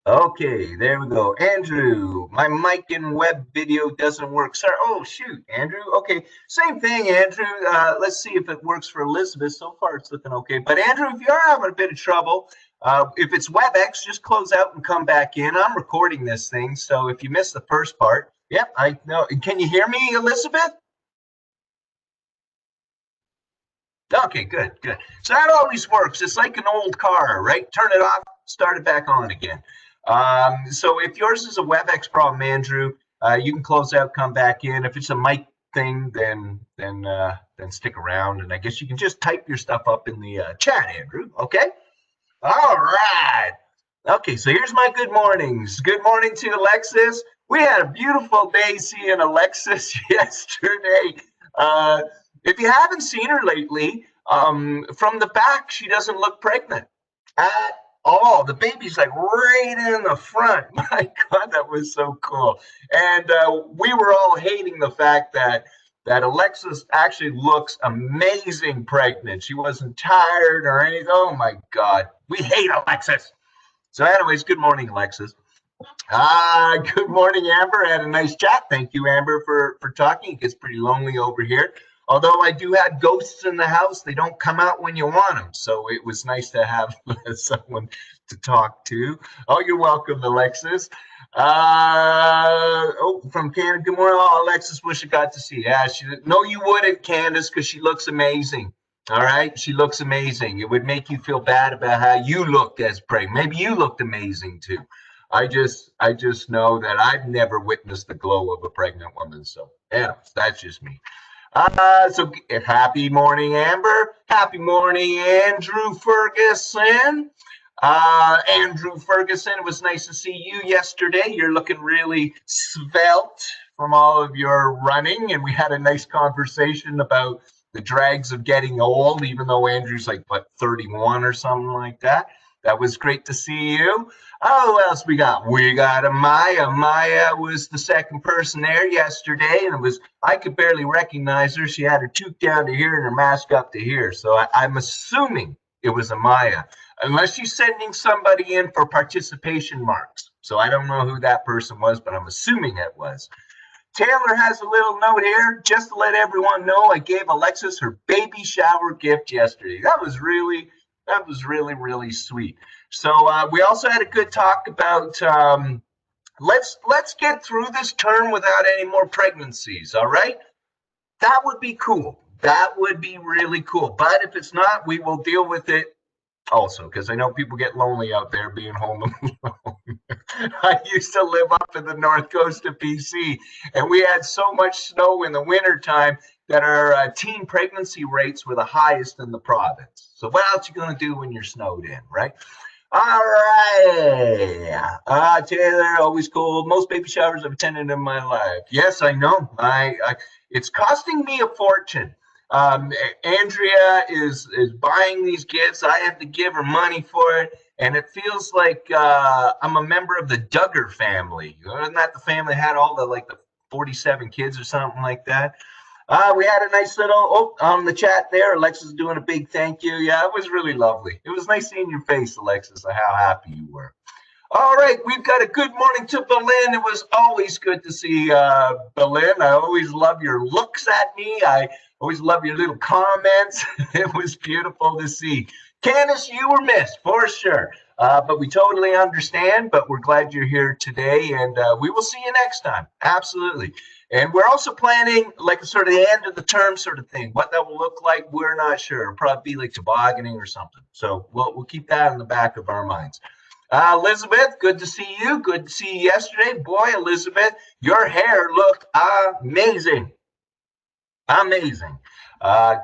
Okay, there we go. Andrew, my mic and web video doesn't work. Sorry. Oh, shoot, Andrew. Okay, same thing, Andrew. Let's see if it works for Elizabeth. So far, it's looking okay. But Andrew, if you are having a bit of trouble, if it's Webex, just close out and come back in. I'm recording this thing, so if you missed the first part, yep, I know. Can you hear me, Elizabeth? Okay, good, good. So that always works. It's like an old car, right? Turn it off, start it back on again. So if yours is a WebEx problem, Andrew, you can close out, come back in. If it's a mic thing, then stick around, and I guess you can just type your stuff up in the chat, Andrew. Okay. All right. Okay, so here's my good mornings. Good morning to Alexis. We had a beautiful day seeing Alexis yesterday. Uh, if you haven't seen her lately, from the back, she doesn't look pregnant at all. The baby's like right in the front. My God, that was so cool. And we were all hating the fact that Alexis actually looks amazing pregnant. She wasn't tired or anything. Oh my God, we hate Alexis. So, anyways, good morning, Alexis. Good morning, Amber. I had a nice chat. Thank you, Amber, for talking. It gets pretty lonely over here. Although I do have ghosts in the house, they don't come out when you want them. So it was nice to have someone to talk to. Oh, you're welcome, Alexis. From Canada. Good morning, Alexis. Wish I got to see you. Yeah, no, you wouldn't, Candace, because she looks amazing. All right, she looks amazing. It would make you feel bad about how you looked as pregnant. Maybe you looked amazing too. I just know that I've never witnessed the glow of a pregnant woman. So, anyways, that's just me. So happy morning, Amber. Happy morning, Andrew Ferguson. Andrew Ferguson, it was nice to see you yesterday. You're looking really svelte from all of your running, and we had a nice conversation about the drags of getting old, even though Andrew's like, what, 31 or something like that. That was great to see you. Oh, who else we got? We got Amaya. Amaya was the second person there yesterday, and it was I could barely recognize her. She had her toque down to here and her mask up to here. So I'm assuming it was Amaya, unless she's sending somebody in for participation marks. So I don't know who that person was, but I'm assuming it was. Taylor has a little note here just to let everyone know I gave Alexis her baby shower gift yesterday. That was really sweet. So we also had a good talk about let's get through this term without any more pregnancies. All right, that would be cool. That would be really cool. But if it's not, we will deal with it also, because I know people get lonely out there being home alone. I used to live up in the north coast of BC, and we had so much snow in the wintertime that our teen pregnancy rates were the highest in the province. So what else are you going to do when you're snowed in, right? All right. Taylor, always cold. Most baby showers I've attended in my life. Yes, I know. It's costing me a fortune. Andrea is buying these gifts. I have to give her money for it, and it feels like I'm a member of the Duggar family. Isn't that the family that had all the 47 kids or something like that? We had a nice little on the chat there. Alexis doing a big thank you. Yeah, it was really lovely. It was nice seeing your face, Alexis, and how happy you were. All right, we've got a good morning to Berlin. It was always good to see Berlin. I always love your looks at me. I always love your little comments. It was beautiful to see. Candace, you were missed for sure, but we totally understand. But we're glad you're here today, and we will see you next time. Absolutely. And we're also planning like sort of the end of the term sort of thing. What that will look like, we're not sure. It'll probably be like tobogganing or something. So we'll keep that in the back of our minds. Elizabeth, good to see you. Good to see you yesterday. Boy, Elizabeth, your hair looked amazing. Amazing.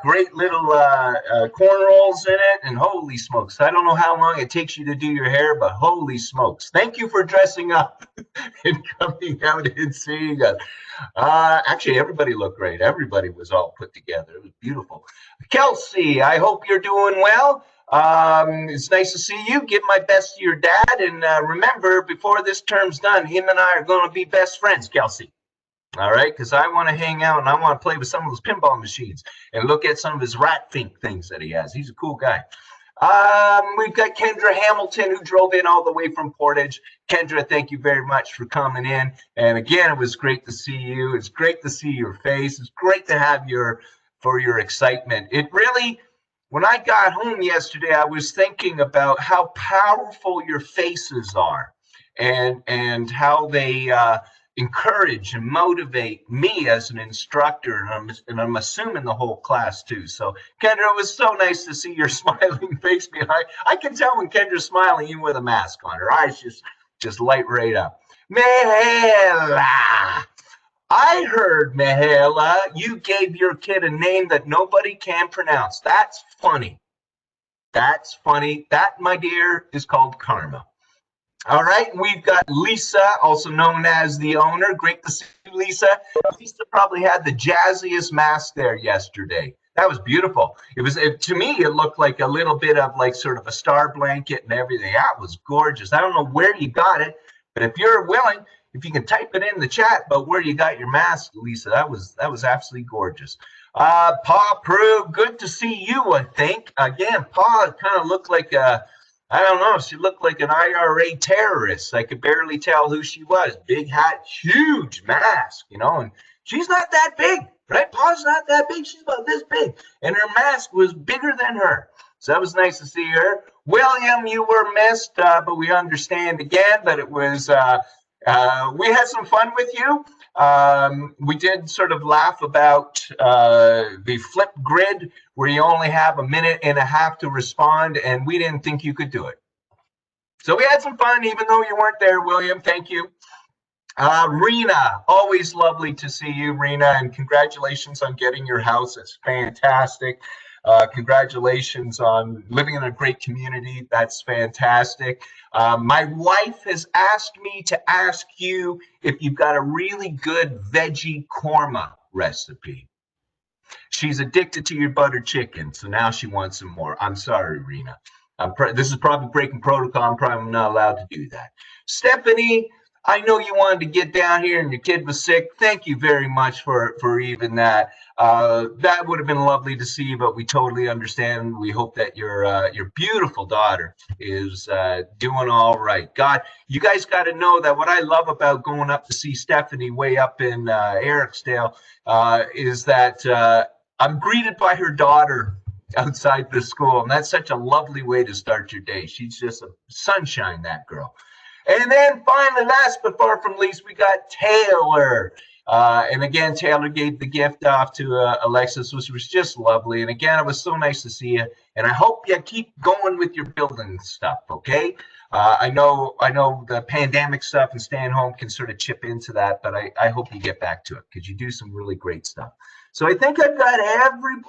Great little cornrows in it, and holy smokes. I don't know how long it takes you to do your hair, but holy smokes. Thank you for dressing up and coming out and seeing us. Actually, everybody looked great. Everybody was all put together. It was beautiful. Kelsey, I hope you're doing well. It's nice to see you. Give my best to your dad. And remember, before this term's done, him and I are going to be best friends, Kelsey. All right, because I want to hang out and I want to play with some of those pinball machines and look at some of his rat fink things that he has. He's a cool guy. We've got Kendra Hamilton, who drove in all the way from Portage. Kendra, thank you very much for coming in. And again, it was great to see you. It's great to see your face. It's great to have your excitement. It really, when I got home yesterday, I was thinking about how powerful your faces are, and how they encourage and motivate me as an instructor, and I'm assuming the whole class too. So Kendra, it was so nice to see your smiling face behind. I can tell when Kendra's smiling even with a mask on. Her eyes just light right up. Mihela, I heard, Mihela, you gave your kid a name that nobody can pronounce. That's funny. That's funny. That, my dear, is called karma. All right, we've got Lisa, also known as the owner. Great to see you, Lisa. Lisa probably had the jazziest mask there yesterday. That was beautiful. To me, it looked like a little bit of like sort of a star blanket and everything. That was gorgeous. I don't know where you got it, but if you're willing, if you can type it in the chat about where you got your mask, Lisa, that was absolutely gorgeous. Pa Prue, good to see you, I think. Again, Pa kind of looked like I don't know. She looked like an IRA terrorist. I could barely tell who she was. Big hat, huge mask, and she's not that big, right? Pa's not that big. She's about this big. And her mask was bigger than her. So that was nice to see her. William, you were missed, but we understand again that it was, we had some fun with you. We did sort of laugh about the flip grid where you only have a minute and a half to respond, and we didn't think you could do it. So we had some fun, even though you weren't there, William. Thank you. Rena, always lovely to see you, Rena, and congratulations on getting your house. It's fantastic. Congratulations on living in a great community. That's fantastic. My wife has asked me to ask you if you've got a really good veggie korma recipe. She's addicted to your butter chicken, so now she wants some more. I'm sorry, Rena. This is probably breaking protocol. I'm probably not allowed to do that. Stephanie, I know you wanted to get down here and your kid was sick. Thank you very much for even that. That would have been lovely to see, but we totally understand. We hope that your beautiful daughter is doing all right. God, you guys got to know that what I love about going up to see Stephanie way up in Ericsdale is that I'm greeted by her daughter outside the school, and that's such a lovely way to start your day. She's just a sunshine, that girl. And then finally, last but far from least, we got Taylor. And again, Taylor gave the gift off to Alexis, which was just lovely. And again, it was so nice to see you. And I hope you keep going with your building stuff, okay? I know the pandemic stuff and staying home can sort of chip into that, but I hope you get back to it because you do some really great stuff. So I think I've got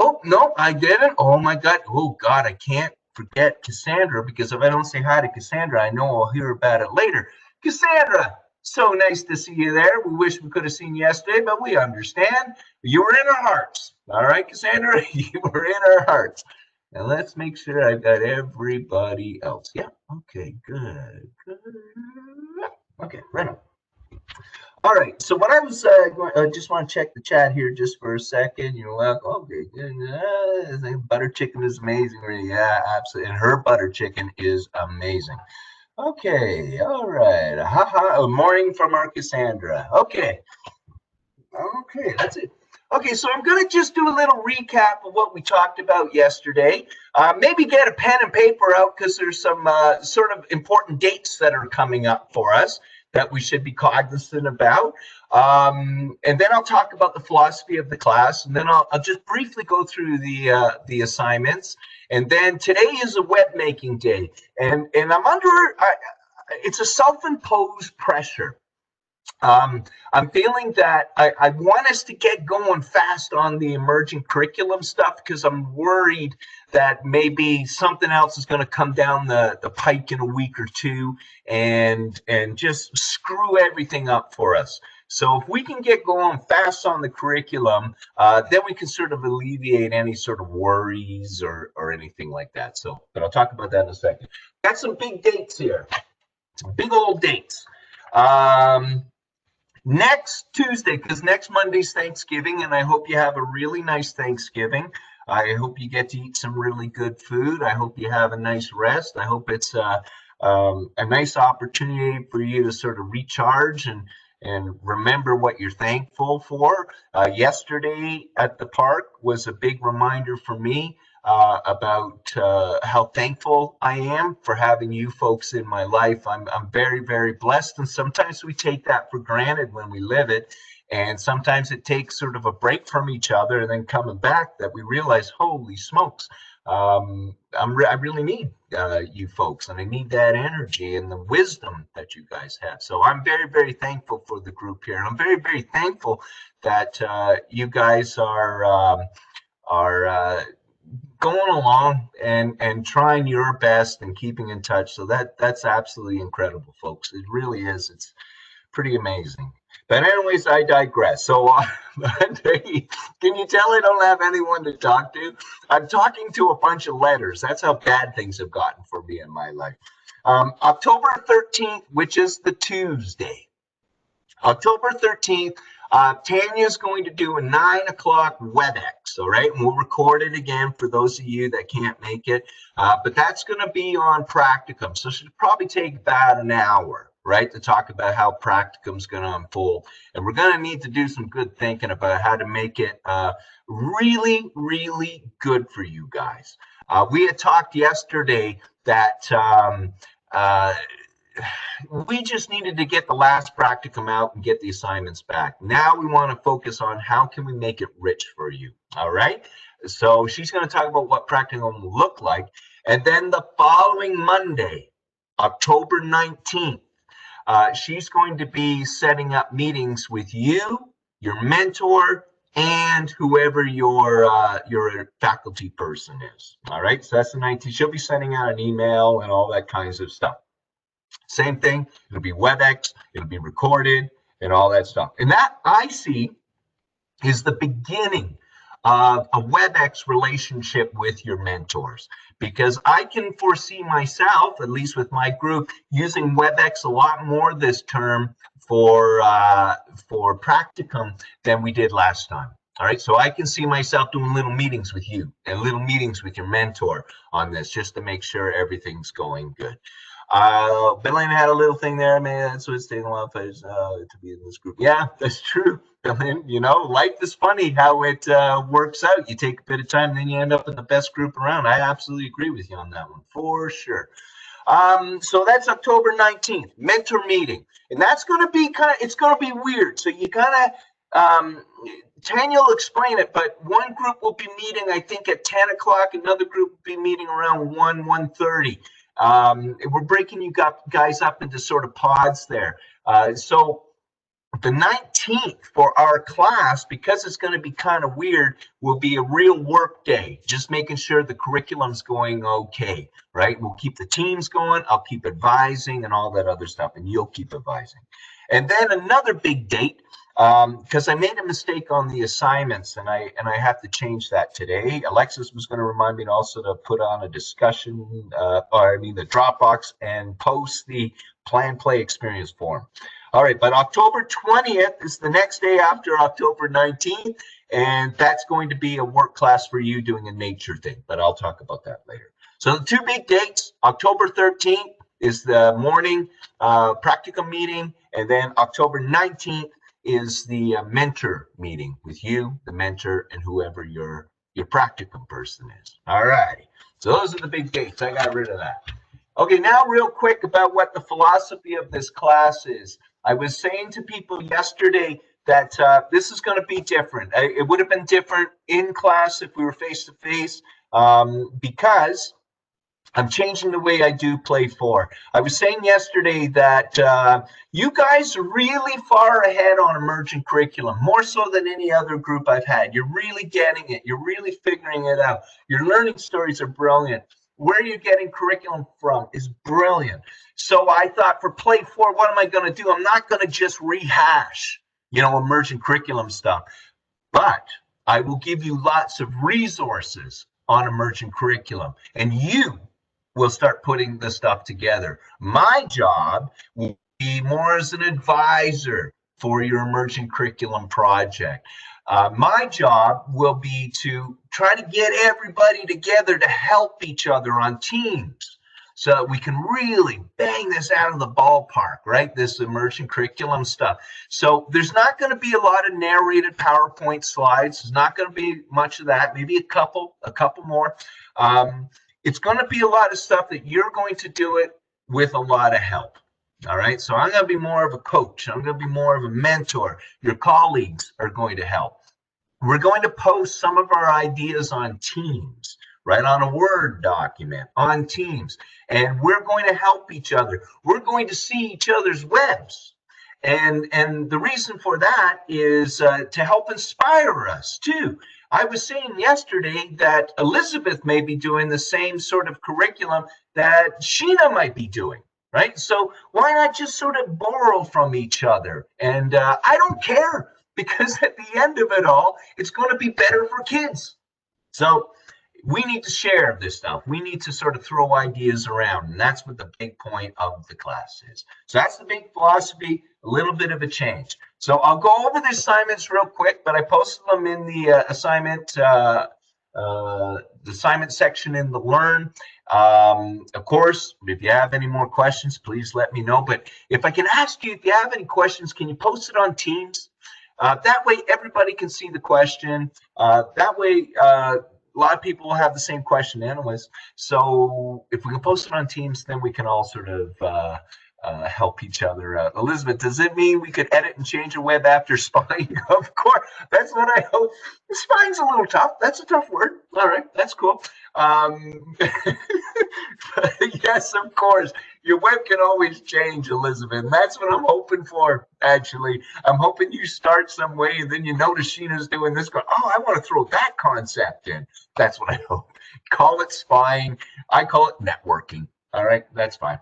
oh, no, I didn't. Oh, my God. Oh, God, I can't forget Cassandra, because if I don't say hi to Cassandra, I know I'll hear about it later. Cassandra, so nice to see you there. We wish we could have seen you yesterday, but we understand. You were in our hearts. All right, Cassandra, you were in our hearts. Now let's make sure I've got everybody else. Yeah, okay, good. Okay, right on. All right, so what I was I just want to check the chat here just for a second. You're like, okay, butter chicken is amazing. Yeah, absolutely. And her butter chicken is amazing. Okay, all right. A morning from our Cassandra. Okay, that's it. Okay, so I'm going to just do a little recap of what we talked about yesterday. Maybe get a pen and paper out because there's some sort of important dates that are coming up for us that we should be cognizant about. And then I'll talk about the philosophy of the class, and then I'll just briefly go through the assignments. And then today is a web making day, and I'm under it's a self-imposed pressure. I'm feeling that I want us to get going fast on the emerging curriculum stuff because I'm worried that maybe something else is going to come down the pike in a week or two and just screw everything up for us. So if we can get going fast on the curriculum, then we can sort of alleviate any sort of worries or anything like that. So, but I'll talk about that in a second. Got some big dates here, some big old dates. Next Tuesday, because next Monday's Thanksgiving, and I hope you have a really nice Thanksgiving. I hope you get to eat some really good food. I hope you have a nice rest. I hope it's a nice opportunity for you to sort of recharge and remember what you're thankful for. Yesterday at the park was a big reminder for me about how thankful I am for having you folks in my life. I'm very, very blessed. And sometimes we take that for granted when we live it. And sometimes it takes sort of a break from each other and then coming back that we realize, holy smokes, I really need you folks, and I need that energy and the wisdom that you guys have. So I'm very, very thankful for the group here. And I'm very, very thankful that you guys are going along and trying your best and keeping in touch. So that's absolutely incredible, folks. It really is. It's pretty amazing. But anyways, I digress. So can you tell I don't have anyone to talk to? I'm talking to a bunch of letters. That's how bad things have gotten for me in my life. October 13th, which is the Tuesday. October 13th, Tanya's going to do a 9 o'clock Webex, all right? And we'll record it again for those of you that can't make it. But that's going to be on practicum. So she'll probably take about an hour, right, to talk about how practicum's going to unfold. And we're going to need to do some good thinking about how to make it really, really good for you guys. We had talked yesterday that we just needed to get the last practicum out and get the assignments back. Now we want to focus on how can we make it rich for you. All right. So she's going to talk about what practicum will look like. And then the following Monday, October 19th, she's going to be setting up meetings with you, your mentor, and whoever your faculty person is. All right. So that's the 19th. She'll be sending out an email and all that kinds of stuff. Same thing, it'll be WebEx, it'll be recorded, and all that stuff. And that I see is the beginning of a WebEx relationship with your mentors, because I can foresee myself, at least with my group, using WebEx a lot more this term for practicum than we did last time. All right, so I can see myself doing little meetings with you and little meetings with your mentor on this, just to make sure everything's going good. Belen had a little thing there, man. That's what it's taking a while for to be in this group. Yeah, that's true, Belen. You know, life is funny how it works out. You take a bit of time, and then you end up in the best group around. I absolutely agree with you on that one, for sure. So that's October 19th, mentor meeting. And that's going to be it's going to be weird. So you kind of, Tanya will explain it, but one group will be meeting, I think, at 10 o'clock. Another group will be meeting around 1:30. We're breaking you guys up into sort of pods there. So the 19th for our class, because it's going to be kind of weird, will be a real work day, just making sure the curriculum's going okay, right? We'll keep the teams going. I'll keep advising and all that other stuff, and you'll keep advising. And then another big date, because I made a mistake on the assignments, and I have to change that today. Alexis was going to remind me also to put on a discussion, the Dropbox, and post the Plan Play Experience form. All right, but October 20th is the next day after October 19th, and that's going to be a work class for you doing a nature thing, but I'll talk about that later. So the two big dates, October 13th is the morning practicum meeting, and then October 19th is the mentor meeting with you, the mentor, and whoever your practicum person is. All righty. So those are the big dates. I got rid of that. Okay, now real quick about what the philosophy of this class is. I was saying to people yesterday that this is going to be different. It would have been different in class if we were face-to-face because I'm changing the way I do Play 4. I was saying yesterday that you guys are really far ahead on emergent curriculum, more so than any other group I've had. You're really getting it. You're really figuring it out. Your learning stories are brilliant. Where you're getting curriculum from is brilliant. So I thought for Play 4, what am I going to do? I'm not going to just rehash, emergent curriculum stuff, but I will give you lots of resources on emergent curriculum, and you will start putting the stuff together. My job will be more as an advisor for your emergent curriculum project. My job will be to try to get everybody together to help each other on teams so that we can really bang this out of the ballpark, right? This immersion curriculum stuff. So there's not going to be a lot of narrated PowerPoint slides. There's not going to be much of that, maybe a couple more. It's going to be a lot of stuff that you're going to do it with a lot of help. All right, so I'm going to be more of a coach. I'm going to be more of a mentor. Your colleagues are going to help. We're going to post some of our ideas on Teams, right, on a Word document, on Teams. And we're going to help each other. We're going to see each other's webs. And the reason for that is to help inspire us, too. I was saying yesterday that Elizabeth may be doing the same sort of curriculum that Sheena might be doing. Right. So why not just sort of borrow from each other? And I don't care, because at the end of it all, it's going to be better for kids. So we need to share this stuff. We need to sort of throw ideas around. And that's what the big point of the class is. So that's the big philosophy, a little bit of a change. So I'll go over the assignments real quick, but I posted them in the assignment section in the Learn. Of course, if you have any more questions, please let me know. But if I can ask you, if you have any questions, can you post it on Teams? That way everybody can see the question. That way a lot of people will have the same question anyways. So if we can post it on Teams, then we can all sort of help each other out. Elizabeth, does it mean we could edit and change a web after spying? Of course, that's what I hope. Spying's a little tough. That's a tough word. All right, that's cool. Yes, of course. Your web can always change, Elizabeth. And that's what I'm hoping for, actually. I'm hoping you start some way and then you notice Sheena's doing this. Going, oh, I want to throw that concept in. That's what I hope. Call it spying. I call it networking. All right, that's fine.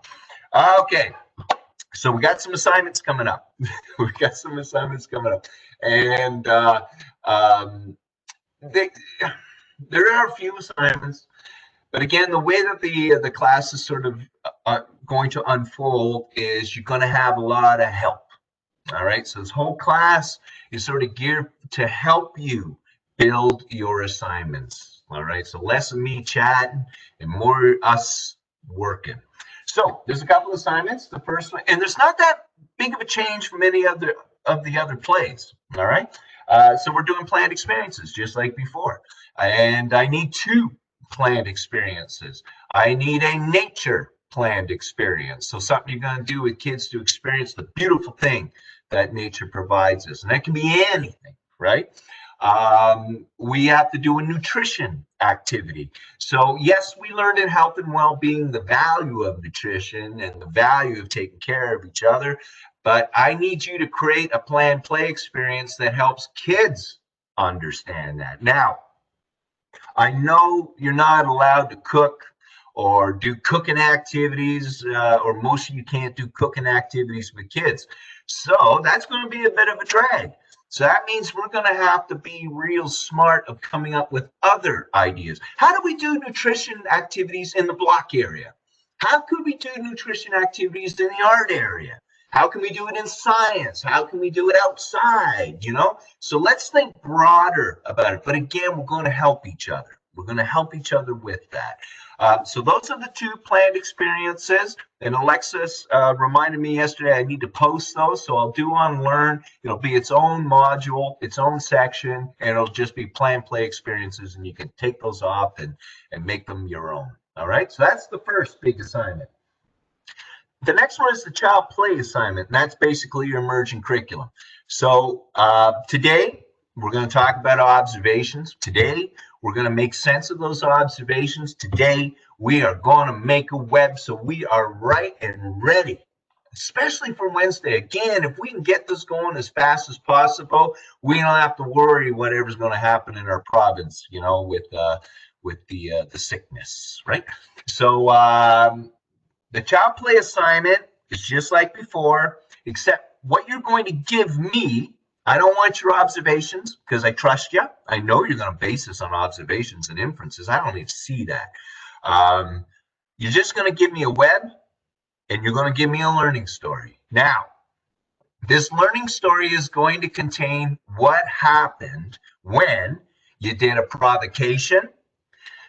Okay. So we got some assignments coming up. And there are a few assignments, but again, the way that the class is sort of going to unfold is you're going to have a lot of help. All right, so this whole class is sort of geared to help you build your assignments. All right, so less of me chatting and more us working. So there's a couple of assignments. The first one, and there's not that big of a change from any of the other plays. All right. So we're doing planned experiences just like before. And I need 2 planned experiences. I need a nature planned experience. So something you're going to do with kids to experience the beautiful thing that nature provides us. And that can be anything, right? We have to do a nutrition activity. So yes, we learned in health and well-being the value of nutrition and the value of taking care of each other, but I need you to create a planned play experience that helps kids understand that. Now, I know you're not allowed to cook or do cooking activities, or most of you can't do cooking activities with kids. So that's going to be a bit of a drag. So that means we're going to have to be real smart of coming up with other ideas. How do we do nutrition activities in the block area? How could we do nutrition activities in the art area? How can we do it in science? How can we do it outside? You know, so let's think broader about it. But again, we're going to help each other. We're going to help each other with that. So those are the 2 planned experiences. And Alexis reminded me yesterday I need to post those. So I'll do on Learn. It'll be its own module, its own section, and it'll just be planned play experiences. And you can take those off and make them your own. All right. So that's the first big assignment. The next one is the child play assignment, and that's basically your emerging curriculum. So today, we're going to talk about observations. Today, we're going to make sense of those observations. Today, we are going to make a web, so we are right and ready, especially for Wednesday. Again, if we can get this going as fast as possible, we don't have to worry whatever's going to happen in our province, you know, with the sickness, right? So the child play assignment is just like before, except what you're going to give me. I don't want your observations because I trust you. I know you're going to base this on observations and inferences. I don't need to see that. You're just going to give me a web and you're going to give me a learning story. Now, This learning story is going to contain what happened when you did a provocation.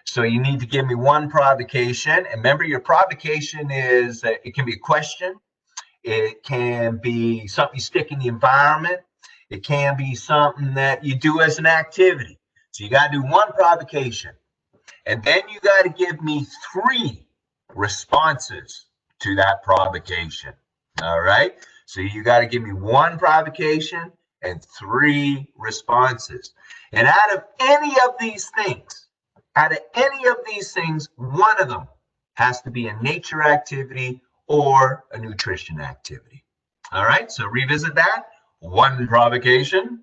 So you need to give me one provocation. And remember, your provocation is, it can be a question. It can be something you stick in the environment. It can be something that you do as an activity. So you got to do one provocation. And then you got to give me 3 responses to that provocation. All right. So you got to give me one provocation and 3 responses. And out of any of these things, one of them has to be a nature activity or a nutrition activity. All right. So revisit that. 1 provocation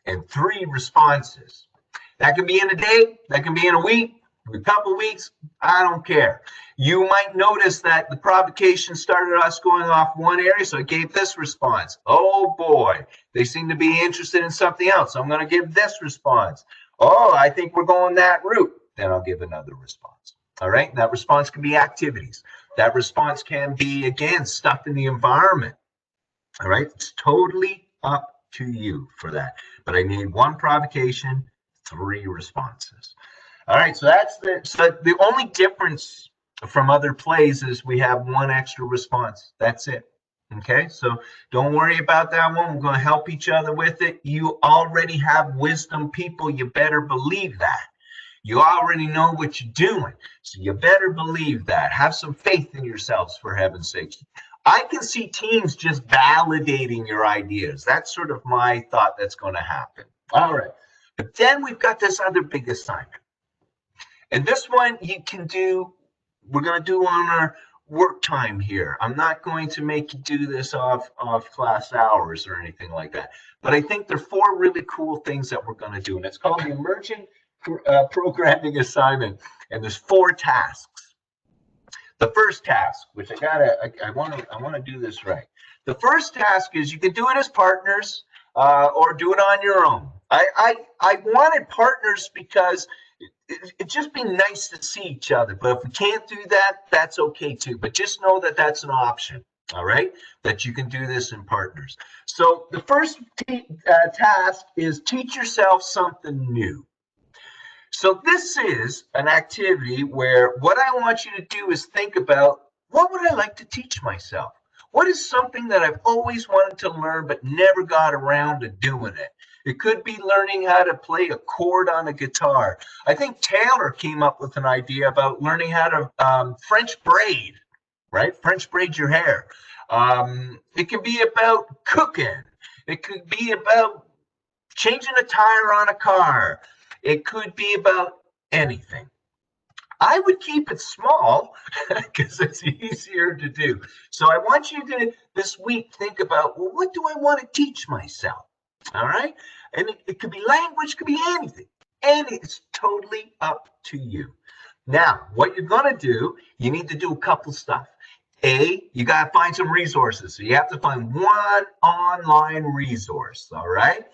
and 3 responses. That can be in a day. That can be in a week. A couple of weeks, I don't care. You might notice that the provocation started us going off one area, so it gave this response. Oh boy, they seem to be interested in something else. So I'm going to give this response. Oh, I think we're going that route. Then I'll give another response. All right, and that response can be activities. That response can be, again, stuff in the environment. All right, it's totally up to you for that. But I need 1 provocation, 3 responses. All right, so that's the only difference from other plays is we have 1 extra response. That's it. Okay, so don't worry about that one. We're going to help each other with it. You already have wisdom, people. You better believe that. You already know what you're doing. So you better believe that. Have some faith in yourselves, for heaven's sake. I can see teams just validating your ideas. That's sort of my thought that's going to happen. All right. But then we've got this other big assignment. And this one you can do, we're going to do on our work time here. I'm not going to make you do this off class hours or anything like that. But I think there are 4 really cool things that we're going to do. And it's called the Emergent Programming Assignment. And there's 4 tasks. The first task, which I want to do this right. The first task is you can do it as partners or do it on your own. I wanted partners because it'd just be nice to see each other. But if we can't do that, that's okay too. But just know that that's an option, all right? That you can do this in partners. So the first task is teach yourself something new. So this is an activity where what I want you to do is think about, what would I like to teach myself? What is something that I've always wanted to learn but never got around to doing it? It could be learning how to play a chord on a guitar. I think Taylor came up with an idea about learning how to French braid, right? French braid your hair. It could be about cooking. It could be about changing a tire on a car. It could be about anything. I would keep it small because it's easier to do. So I want you to, this week, think about, well, what do I want to teach myself? All right? And it could be language, could be anything. And it's totally up to you. Now, what you're going to do, you need to do a couple stuff. You got to find some resources. So you have to find 1 online resource, all right?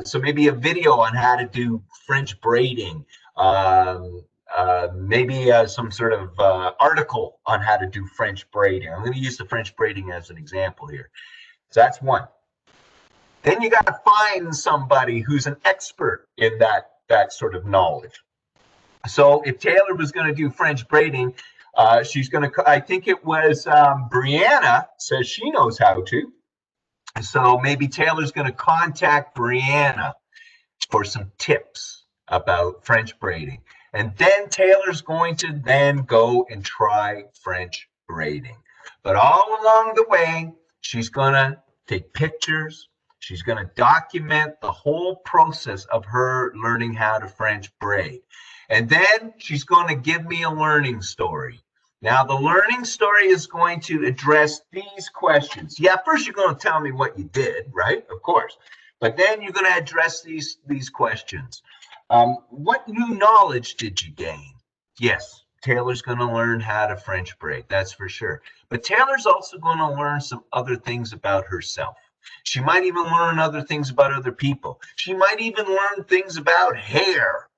So maybe a video on how to do French braiding, maybe some sort of article on how to do French braiding. I'm going to use the French braiding as an example here. So that's 1. Then you got to find somebody who's an expert in that sort of knowledge. So if Taylor was going to do French braiding, she's going to, I think it was Brianna says she knows how to. So maybe Taylor's going to contact Brianna for some tips about French braiding. And then Taylor's going to then go and try French braiding. But all along the way, she's going to take pictures. She's going to document the whole process of her learning how to French braid. And then she's going to give me a learning story. Now, the learning story is going to address these questions. Yeah, first you're going to tell me what you did, right? Of course. But then you're going to address these questions. What new knowledge did you gain? Yes, Taylor's going to learn how to French braid, that's for sure. But Taylor's also going to learn some other things about herself. She might even learn other things about other people. She might even learn things about hair.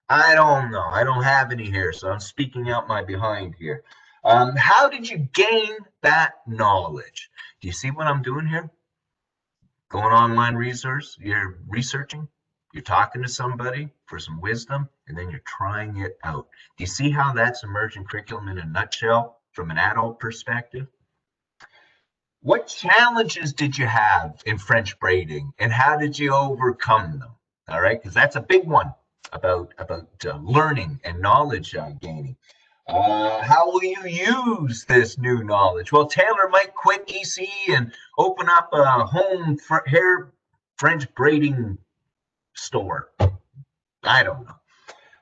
I don't know. I don't have any hair, so I'm speaking out my behind here. How did you gain that knowledge? Do you see what I'm doing here? going online resource, you're researching, you're talking to somebody for some wisdom, and then you're trying it out. Do you see how that's emergent curriculum in a nutshell from an adult perspective? What challenges did you have in French braiding, and how did you overcome them? All right, because that's a big one about learning and knowledge gaining. How will you use this new knowledge? Well, Taylor might quit EC and open up a home hair French braiding store. I don't know.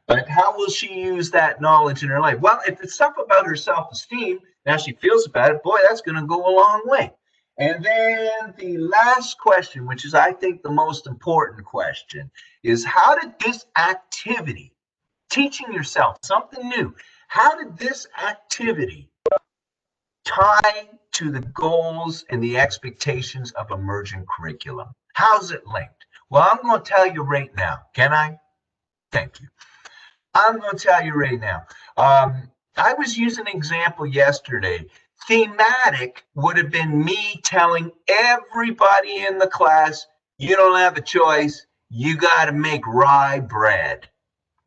But how will she use that knowledge in her life? Well, if it's stuff about her self-esteem, how she feels about it, boy, that's going to go a long way. And then the last question, which is, I think, the most important question, is how did this activity, teaching yourself something new, how did this activity tie to the goals and the expectations of emergent curriculum? How's it linked? Well, I'm going to tell you right now. Can I? Thank you. I'm going to tell you right now. I was using an example yesterday. Thematic would have been me telling everybody in the class, you don't have a choice. You got to make rye bread.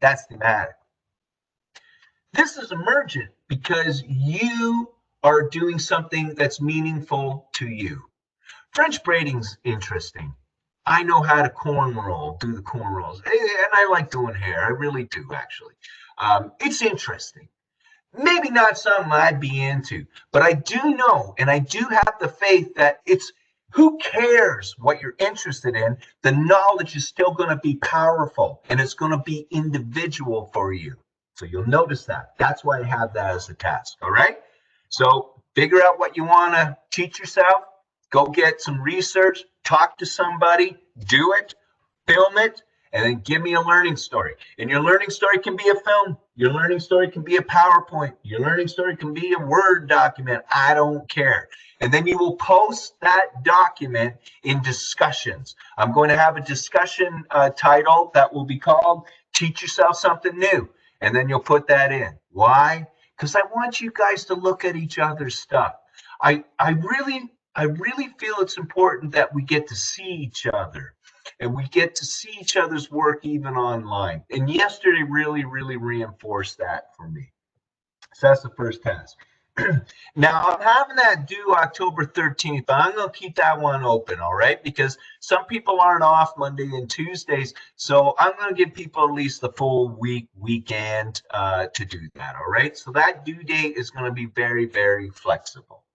That's thematic. This is emergent because you are doing something that's meaningful to you. French braiding's interesting. I know how to cornrow, do the cornrows, and I like doing hair. I really do, actually. It's interesting. Maybe not something I'd be into, but I do know, and I do have the faith that it's who cares what you're interested in? The knowledge is still going to be powerful, and it's going to be individual for you. So you'll notice that. That's why I have that as a task. All right. So figure out what you want to teach yourself. Go get some research, talk to somebody, do it, film it, and then give me a learning story. And your learning story can be a film. Your learning story can be a PowerPoint. Your learning story can be a Word document. I don't care. And then you will post that document in discussions. I'm going to have a discussion title that will be called Teach Yourself Something New. And then you'll put that in. Why? Because I want you guys to look at each other's stuff. I really feel it's important that we get to see each other and we get to see each other's work even online. And yesterday really reinforced that for me. So that's the first task. Now, I'm having that due October 13th, but I'm going to keep that one open, all right? Because some people aren't off Monday and Tuesdays, so I'm going to give people at least the full weekend to do that, all right? So that due date is going to be very flexible.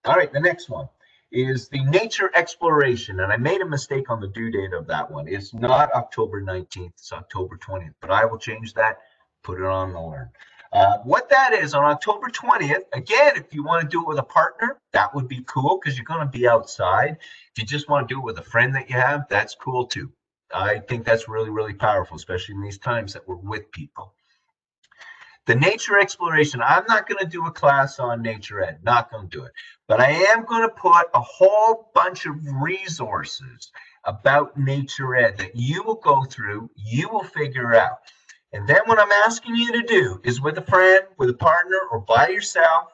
All right, the next one is the nature exploration, and I made a mistake on the due date of that one. It's not October 19th, it's October 20th, but I will change that, put it on the learn. What that is on October 20th, again, if you want to do it with a partner, that would be cool because you're going to be outside. If you just want to do it with a friend that you have, that's cool too. I think that's really powerful, especially in these times that we're with people. The nature exploration, I'm not going to do a class on nature ed, not going to do it. But I am going to put a whole bunch of resources about nature ed that you will go through, you will figure out. And then what I'm asking you to do is with a friend, with a partner, or by yourself,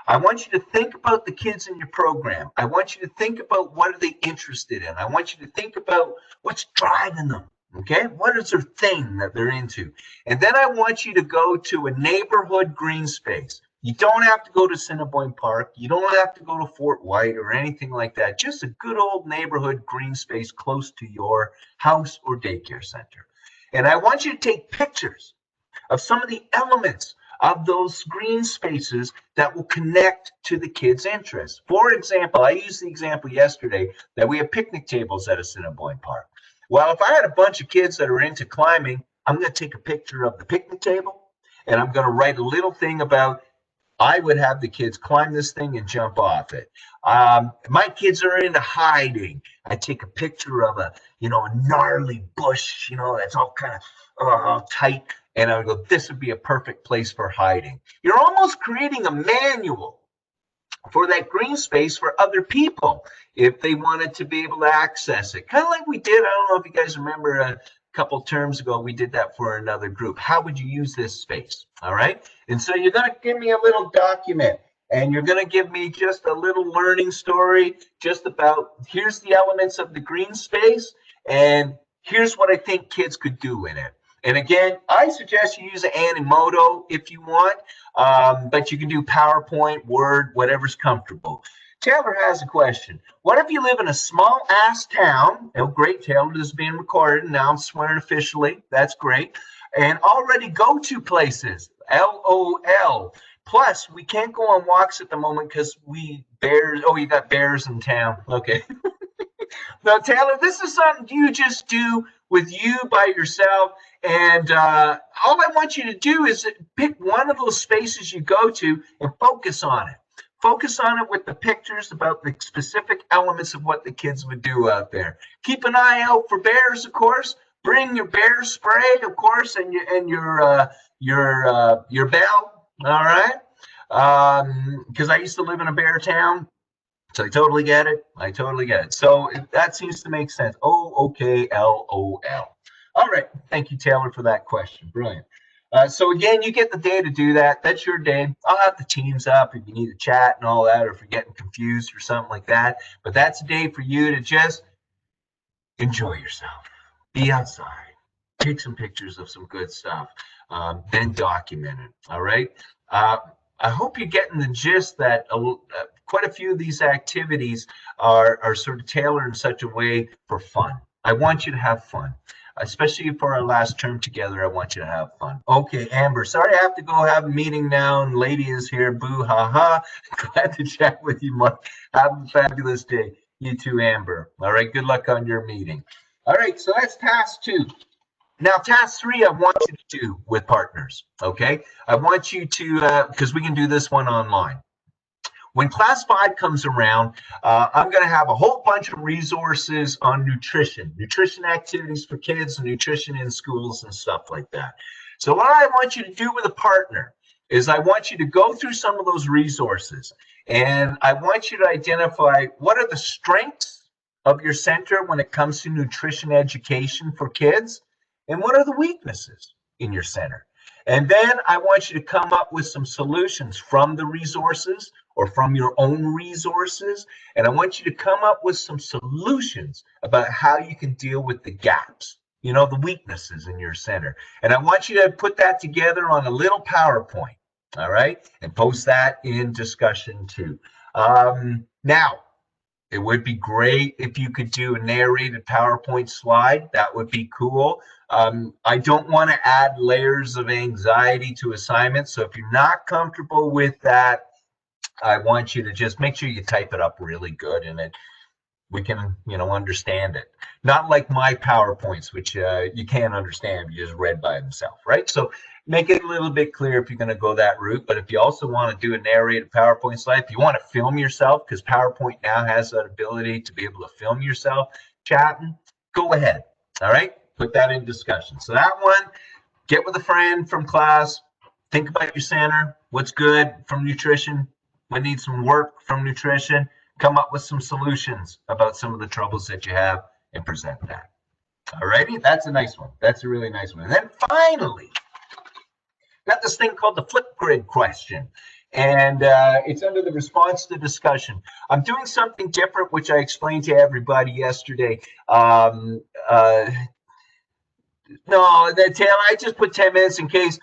I want you to think about the kids in your program. I want you to think about what are they interested in. I want you to think about what's driving them. Okay, what is their thing that they're into? And then I want you to go to a neighborhood green space. You don't have to go to Cinnabon Park. You don't have to go to Fort White or anything like that. Just a good old neighborhood green space close to your house or daycare center. And I want you to take pictures of some of the elements of those green spaces that will connect to the kids' interests. For example, I used the example yesterday that we have picnic tables at a Cinnabon Park. Well, if I had a bunch of kids that are into climbing, I'm going to take a picture of the picnic table and I'm going to write a little thing about I would have the kids climb this thing and jump off it. My kids are into hiding. I take a picture of a gnarly bush, that's all kind of tight. And I would go, this would be a perfect place for hiding. You're almost creating a manual for that green space for other people if they wanted to be able to access it. Kind of like we did. I don't know if you guys remember a couple terms ago, we did that for another group. How would you use this space? All right. And so you're going to give me a little document. and you're going to give me just a little learning story just about here's the elements of the green space, and here's what I think kids could do in it. And again, I suggest you use Animoto if you want, but you can do PowerPoint, Word, whatever's comfortable. Taylor has a question. What if you live in a small ass town? Oh, great, Taylor, this is being recorded and now I'm swearing officially. That's great. And already go to places. LOL. Plus, we can't go on walks at the moment because bears. Oh, you got bears in town. Okay. Now, Taylor, this is something you just do with you by yourself. And all I want you to do is pick one of those spaces you go to and focus on it. Focus on it with the pictures about the specific elements of what the kids would do out there. Keep an eye out for bears, of course. Bring your bear spray, of course, and your bell. All right, because I used to live in a bear town, so I totally get it. I totally get it. So that seems to make sense. Oh, okay, LOL. All right, thank you, Taylor, for that question. Brilliant. So again, you get the day to do that. That's your day. I'll have the teams up if you need to chat and all that, or if you're getting confused or something like that. But that's a day for you to just enjoy yourself. Be outside. Take some pictures of some good stuff. Then document it. All right. I hope you're getting the gist that quite a few of these activities are sort of tailored in such a way for fun. I want you to have fun. Especially for our last term together, I want you to have fun. Okay, Amber, sorry I have to go have a meeting now, and Lady is here. Boo, ha, ha. Glad to chat with you, Mark. Have a fabulous day. You too, Amber. All right, good luck on your meeting. All right, so that's task 2. Now, task 3, I want you to do with partners, okay? I want you to, because we can do this one online. When class 5 comes around, I'm going to have a whole bunch of resources on nutrition activities for kids, and nutrition in schools and stuff like that. So what I want you to do with a partner is I want you to go through some of those resources, and I want you to identify what are the strengths of your center when it comes to nutrition education for kids, and what are the weaknesses in your center. And then I want you to come up with some solutions from the resources or from your own resources. And I want you to come up with some solutions about how you can deal with the gaps, the weaknesses in your center. And I want you to put that together on a little PowerPoint, all right? And post that in discussion too. Now, it would be great if you could do a narrated PowerPoint slide. That would be cool. I don't want to add layers of anxiety to assignments. So if you're not comfortable with that, I want you to just make sure you type it up really good and we can, understand it. Not like my PowerPoints, which you can't understand. You just read by themselves, right? So make it a little bit clear if you're going to go that route. But if you also want to do a narrated PowerPoint slide, if you want to film yourself, because PowerPoint now has that ability to be able to film yourself chatting, go ahead. All right? Put that in discussion. So that one, get with a friend from class, think about your center, what's good from nutrition, what needs some work from nutrition, come up with some solutions about some of the troubles that you have and present that. All righty, that's a nice one. That's a really nice one. And then finally, got this thing called the Flipgrid question. And it's under the response to discussion. I'm doing something different, which I explained to everybody yesterday. No, Taylor, I just put 10 minutes in case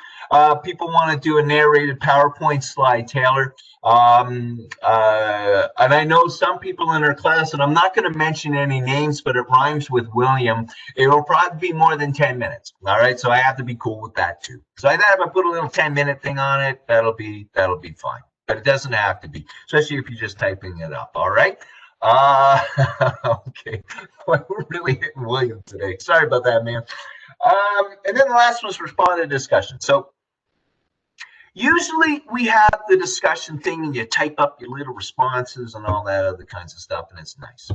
people want to do a narrated PowerPoint slide, Taylor. And I know some people in our class, and I'm not going to mention any names, but it rhymes with William. It will probably be more than 10 minutes. All right, so I have to be cool with that too. So I thought if I put a little 10-minute thing on it, that'll be fine. But it doesn't have to be, especially if you're just typing it up. All right. Okay. We're really hitting William today. Sorry about that, man. And then the last was respond to discussion. So usually we have the discussion thing and you type up your little responses and all that other kinds of stuff, and it's nice.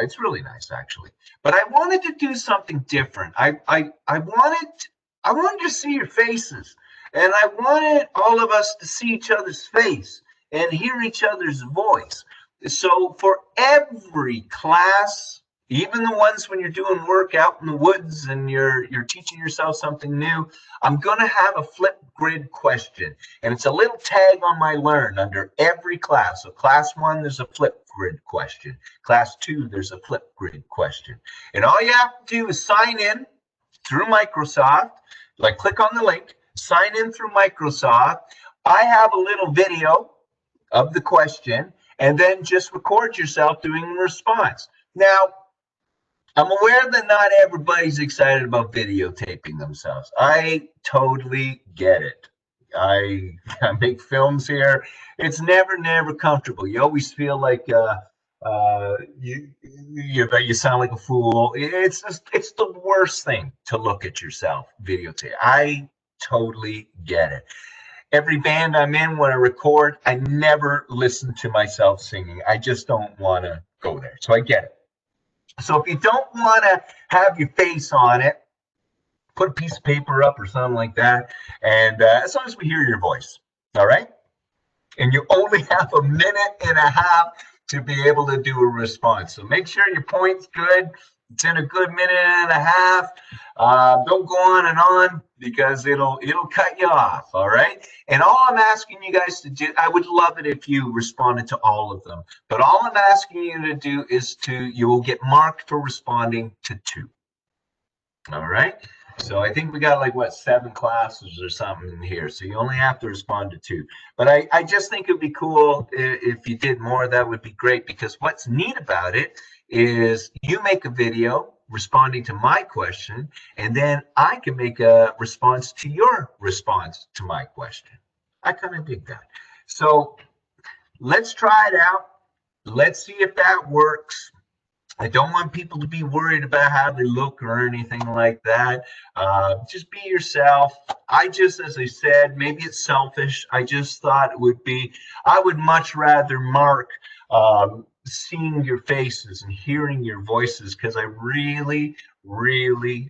It's really nice, actually. But I wanted to do something different. I wanted to see your faces, and I wanted all of us to see each other's face and hear each other's voice. So for every class even the ones when you're doing work out in the woods and you're teaching yourself something new. I'm going to have a flip grid question, and it's a little tag on my Learn under every class. So class 1, there's a flip grid question. Class 2, there's a flip grid question. And all you have to do is sign in through Microsoft, like click on the link, sign in through Microsoft. I have a little video of the question, and then just record yourself doing the response. Now, I'm aware that not everybody's excited about videotaping themselves. I totally get it. I make films here. It's never comfortable. You always feel like you sound like a fool. It's the worst thing to look at yourself videotape. I totally get it. Every band I'm in, when I record, I never listen to myself singing. I just don't want to go there. So I get it. So if you don't want to have your face on it, put a piece of paper up or something like that. And as long as we hear your voice, all right? And you only have a minute and a half to be able to do a response. So make sure your point's good. It's in a good minute and a half. Don't go on and on because it'll cut you off. All right. And all I'm asking you guys to do, I would love it if you responded to all of them. But all I'm asking you to do is you will get marked for responding to 2. All right. So I think we got like, what, 7 classes or something in here. So you only have to respond to 2. But I just think it'd be cool if you did more. That would be great, because what's neat about it is you make a video responding to my question, and then I can make a response to your response to my question. I kind of dig that. So let's try it out. Let's see if that works. I don't want people to be worried about how they look or anything like that. Just be yourself. As I said, maybe it's selfish. I just thought it would be, I would much rather mark seeing your faces and hearing your voices, because I really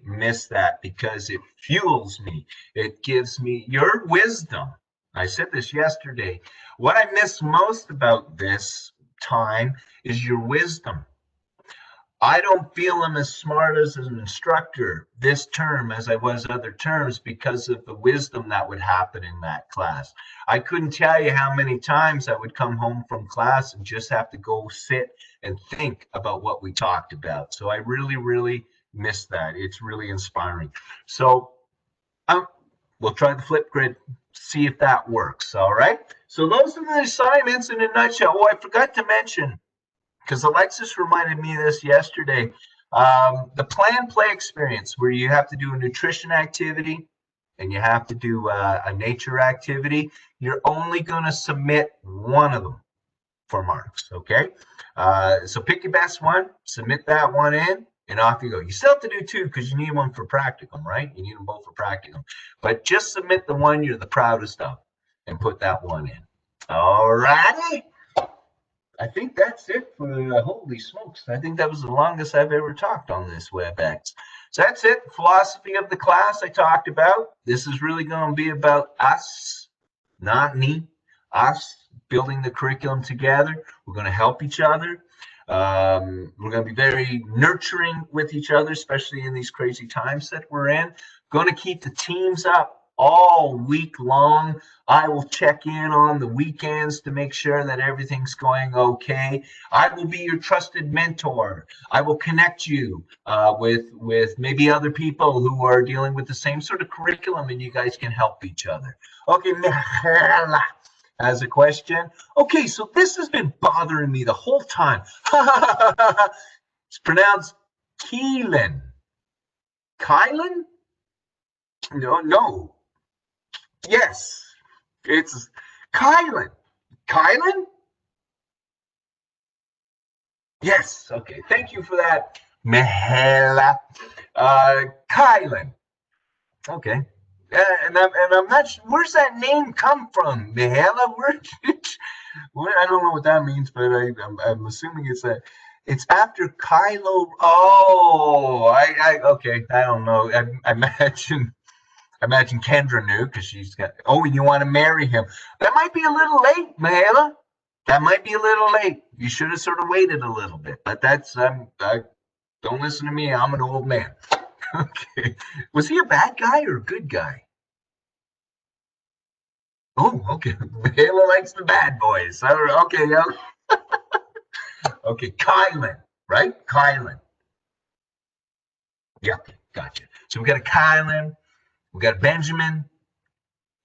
miss that, because it fuels me. It gives me your wisdom. I said this yesterday. What I miss most about this time is your wisdom. I don't feel I'm as smart as an instructor this term as I was other terms because of the wisdom that would happen in that class. I couldn't tell you how many times I would come home from class and just have to go sit and think about what we talked about. So I really miss that. It's really inspiring. So we'll try the flip grid, see if that works. All right. So those are the assignments in a nutshell. Oh, I forgot to mention, because Alexis reminded me of this yesterday. The plan play experience, where you have to do a nutrition activity and you have to do a nature activity. You're only going to submit one of them for marks. Okay. So pick your best one, submit that one in, and off you go. You still have to do 2 because you need one for practicum, right? You need them both for practicum. But just submit the one you're the proudest of and put that one in. All righty. I think that's it for holy smokes. I think that was the longest I've ever talked on this Webex. So that's it. Philosophy of the class I talked about. This is really going to be about us, not me. Us building the curriculum together. We're going to help each other. We're going to be very nurturing with each other, especially in these crazy times that we're in. Going to keep the teams up all week long. I will check in on the weekends to make sure that everything's going okay. I will be your trusted mentor. I will connect you with maybe other people who are dealing with the same sort of curriculum, and you guys can help each other. Okay, has a question. Okay, so this has been bothering me the whole time. It's pronounced Keelan. Kylan? No. Yes, it's Kylan. Kylan? Yes. Okay. Thank you for that, Mihela. Kylan. Okay. And I'm not sure, where's that name come from, Mihela? I don't know what that means, but I'm assuming it's after Kylo. Oh, okay. I don't know. I imagine Kendra knew, because she's got. Oh, and you want to marry him? That might be a little late, Mahela. That might be a little late. You should have sort of waited a little bit. But that's Don't listen to me. I'm an old man. Okay. Was he a bad guy or a good guy? Oh, okay. Halo likes the bad boys. Okay, yeah. Okay, Kylan, right? Kylan. Yeah, gotcha. So we got a Kylan, we got a Benjamin.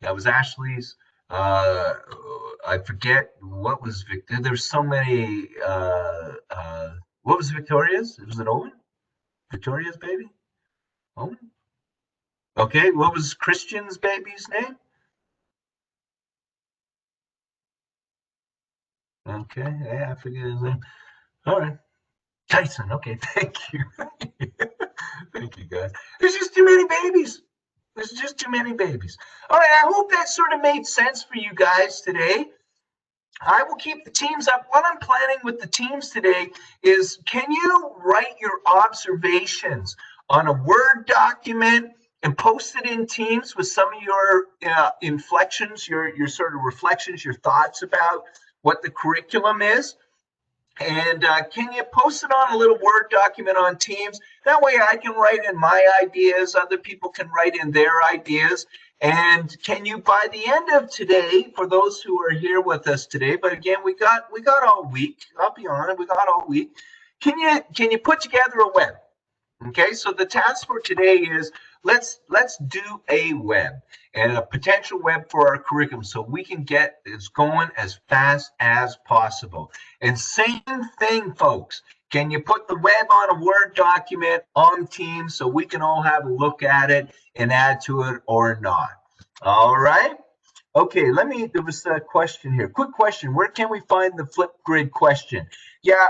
That was Ashley's. Uh, I forget what was Victor. There's so many. What was Victoria's? Was it Owen? Victoria's baby? Owen? Okay, what was Christian's baby's name? Okay, yeah, I forget his name. All right. Tyson. Okay, thank you. Thank you, guys. There's just too many babies. There's just too many babies. All right, I hope that sort of made sense for you guys today. I will keep the teams up. What I'm planning with the teams today is, can you write your observations on a Word document and post it in Teams with some of your inflections, your sort of reflections, your thoughts about what the curriculum is? And can you post it on a little Word document on Teams? That way I can write in my ideas, other people can write in their ideas. And can you, by the end of today, for those who are here with us today, but again, we got all week. I'll be honest, we got all week. Can you put together a web? Okay, so the task for today is let's do a web and a potential web for our curriculum so we can get this going as fast as possible. And same thing, folks. Can you put the web on a Word document on Teams so we can all have a look at it and add to it or not? All right. Okay, there was a question here. Quick question. Where can we find the flip grid question? Yeah,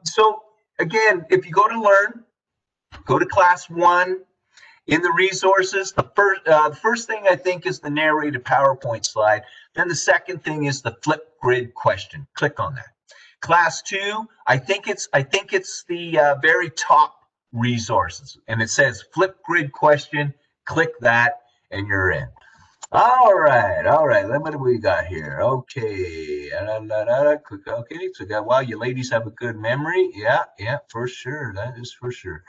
so again, if you go to Learn, go to class 1 in the resources. The first thing I think is the narrated PowerPoint slide. Then the second thing is the flip grid question. Click on that. Class 2, I think it's the very top resources, and it says flip grid question. Click that, and you're in. All right. What do we got here? Okay. Okay. So, wow, you ladies have a good memory. Yeah, for sure. That is for sure.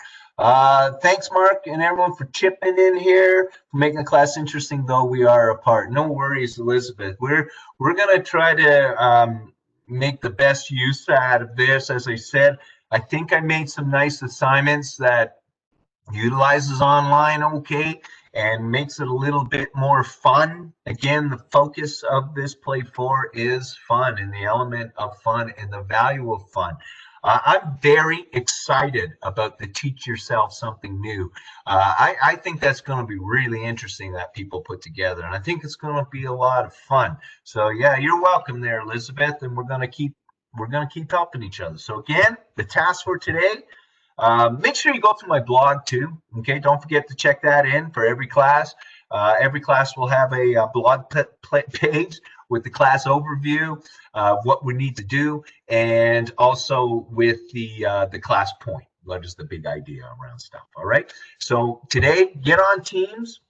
Thanks, Mark, and everyone for chipping in here, for making the class interesting, though we are apart. No worries, Elizabeth. We're gonna try to make the best use out of this. As I said, I think I made some nice assignments that utilizes online okay and makes it a little bit more fun. Again, the focus of this Play 4 is fun and the element of fun and the value of fun. I'm very excited about the Teach Yourself Something New. I think that's going to be really interesting that people put together, and I think it's going to be a lot of fun. So yeah, you're welcome there, Elizabeth, and we're going to keep helping each other. So again, the task for today. Make sure you go through my blog too. Okay, don't forget to check that in for every class. Every class will have a blog page with the class overview, what we need to do, and also with the class point. What is the big idea around stuff? All right. So today, get on Teams,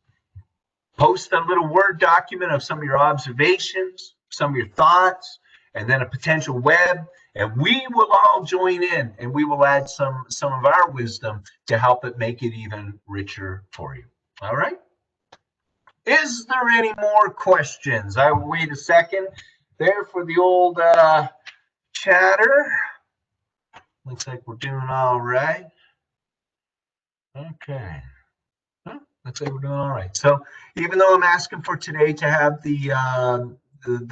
post a little Word document of some of your observations, some of your thoughts, and then a potential web. And we will all join in and we will add some of our wisdom to help it make it even richer for you. All right. Is there any more questions? I will wait a second there for the old chatter. Looks like we're doing all right. Okay. Looks like we're doing all right. So even though I'm asking for today to have the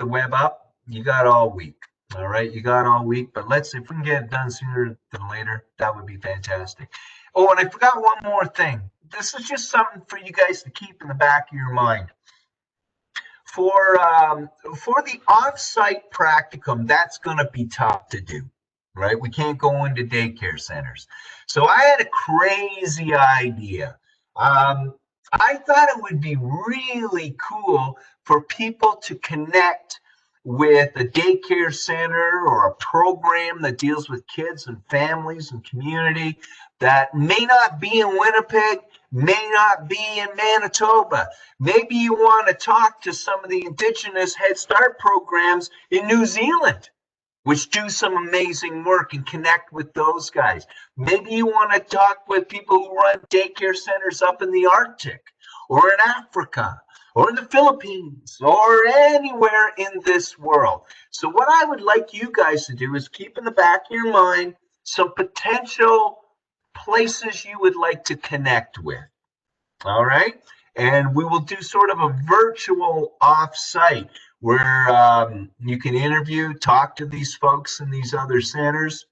web up, you got all week. All right, you got all week. But if we can get it done sooner than later, that would be fantastic. Oh, and I forgot one more thing. This is just something for you guys to keep in the back of your mind. For the off-site practicum, that's going to be tough to do, right? We can't go into daycare centers. So I had a crazy idea. I thought it would be really cool for people to connect with a daycare center or a program that deals with kids and families and community that may not be in Winnipeg, may not be in Manitoba. Maybe you want to talk to some of the Indigenous Head Start programs in New Zealand. which do some amazing work, and connect with those guys. Maybe you want to talk with people who run daycare centers up in the Arctic or in Africa or in the Philippines or anywhere in this world. So what I would like you guys to do is keep in the back of your mind some potential places you would like to connect with. All right. And we will do sort of a virtual offsite where you can interview, talk to these folks in these other centers.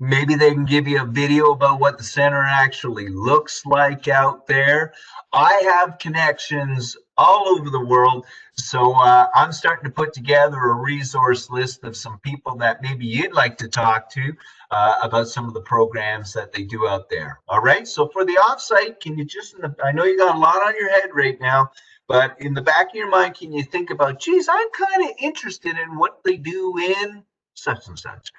Maybe they can give you a video about what the center actually looks like out there. I have connections all over the world, so I'm starting to put together a resource list of some people that maybe you'd like to talk to about some of the programs that they do out there. All right, so for the offsite, can you just, I know you got a lot on your head right now, but in the back of your mind, can you think about, geez, I'm kind of interested in what they do in such and such.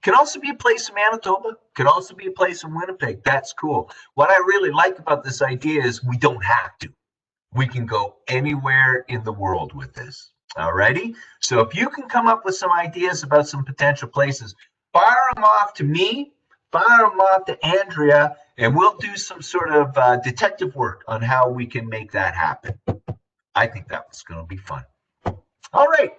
Could also be a place in Manitoba, could also be a place in Winnipeg. That's cool. What I really like about this idea is we don't have to. We can go anywhere in the world with this. All righty. So if you can come up with some ideas about some potential places, fire them off to me, fire them off to Andrea, and we'll do some sort of detective work on how we can make that happen. I think that was going to be fun. All right.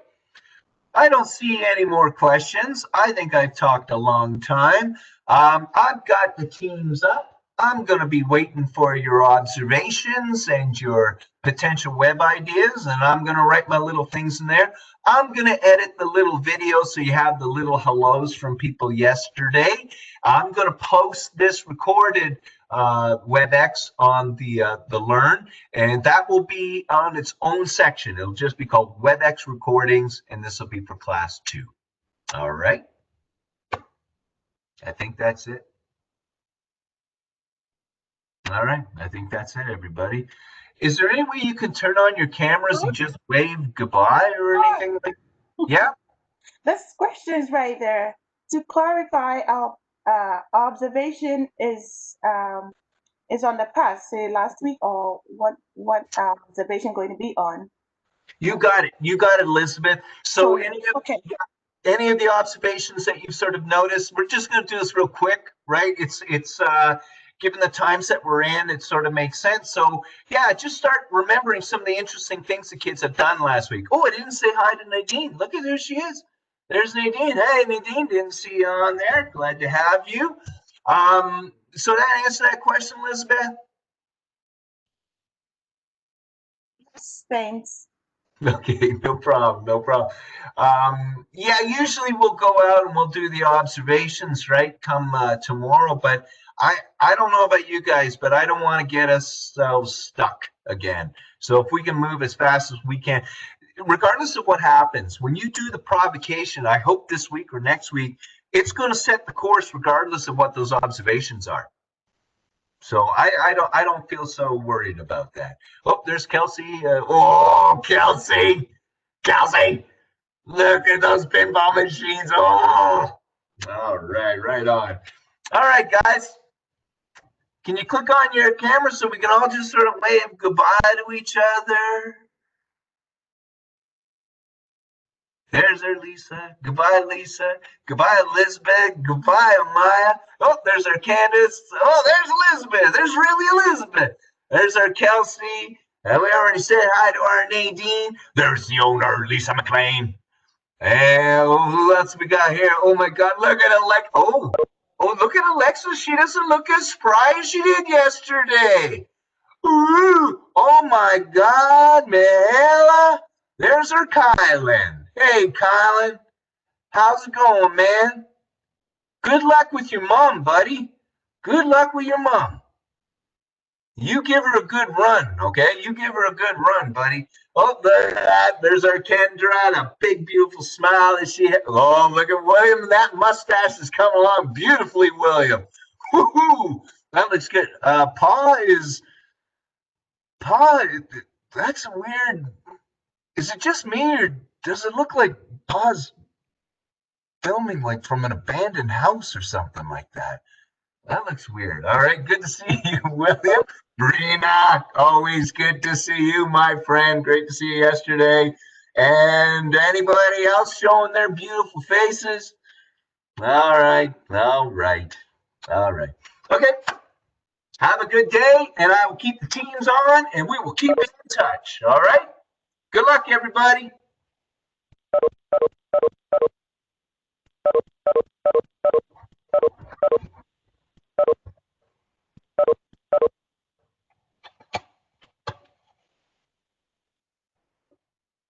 I don't see any more questions. I think I've talked a long time. I've got the teams up. I'm going to be waiting for your observations and your potential web ideas, and I'm going to write my little things in there. I'm going to edit the little video so you have the little hellos from people yesterday. I'm going to post this recorded Webex on the Learn, and that will be on its own section. It'll just be called Webex Recordings, and this will be for class 2. All right. I think that's it. All right. I think that's it, everybody. Is there any way you can turn on your cameras and just wave goodbye or anything like that? Yeah? This question is right there. To clarify, our observation is on the past, say last week, or what observation going to be on? You got it. You got it, Elizabeth. So okay. Any of the observations that you've sort of noticed, we're just going to do this real quick, right? It's given the times that we're in, it sort of makes sense. So yeah, just start remembering some of the interesting things the kids have done last week. Oh, I didn't say hi to Nadine. Look at who she is. There's Nadine. Hey, Nadine, didn't see you on there. Glad to have you. So that answer that question, Elizabeth? Yes, thanks. Okay, no problem, no problem. Yeah, usually we'll go out and we'll do the observations, right, come tomorrow, but I don't know about you guys, but I don't want to get ourselves stuck again. So if we can move as fast as we can, regardless of what happens, when you do the provocation, I hope this week or next week, it's going to set the course regardless of what those observations are. So I don't feel so worried about that. Oh, there's Kelsey. Oh, Kelsey, look at those pinball machines. Oh, all right, right on. All right, guys, can you click on your camera so we can all just sort of wave goodbye to each other? There's our Lisa. Goodbye, Lisa. Goodbye, Elizabeth. Goodbye, Amaya. Oh, there's our Candace. Oh, there's Elizabeth. There's really Elizabeth. There's our Kelsey. We already said hi to our Nadine. There's the owner, Lisa McLean. And who else we got here? Oh my God, look at Alexa. Oh, look at Alexa. She doesn't look as spry as she did yesterday. Ooh, oh my God, Mela. There's her Kylan. Hey, Kylan, how's it going, man? Good luck with your mom, buddy. Good luck with your mom. You give her a good run, okay? You give her a good run, buddy. Oh, look at that. There's our Kendra, a big, beautiful smile that she had. Oh, look at William. That mustache is coming along beautifully, William. Woohoo! That looks good. Pa, that's weird. Is it just me, or does it look like Pa's filming like from an abandoned house or something like that? That looks weird. All right, good to see you, William. Brina, always good to see you, my friend. Great to see you yesterday. And anybody else showing their beautiful faces? All right, all right, all right. Okay, have a good day, and I will keep the teams on, and we will keep in touch. All right? Good luck, everybody.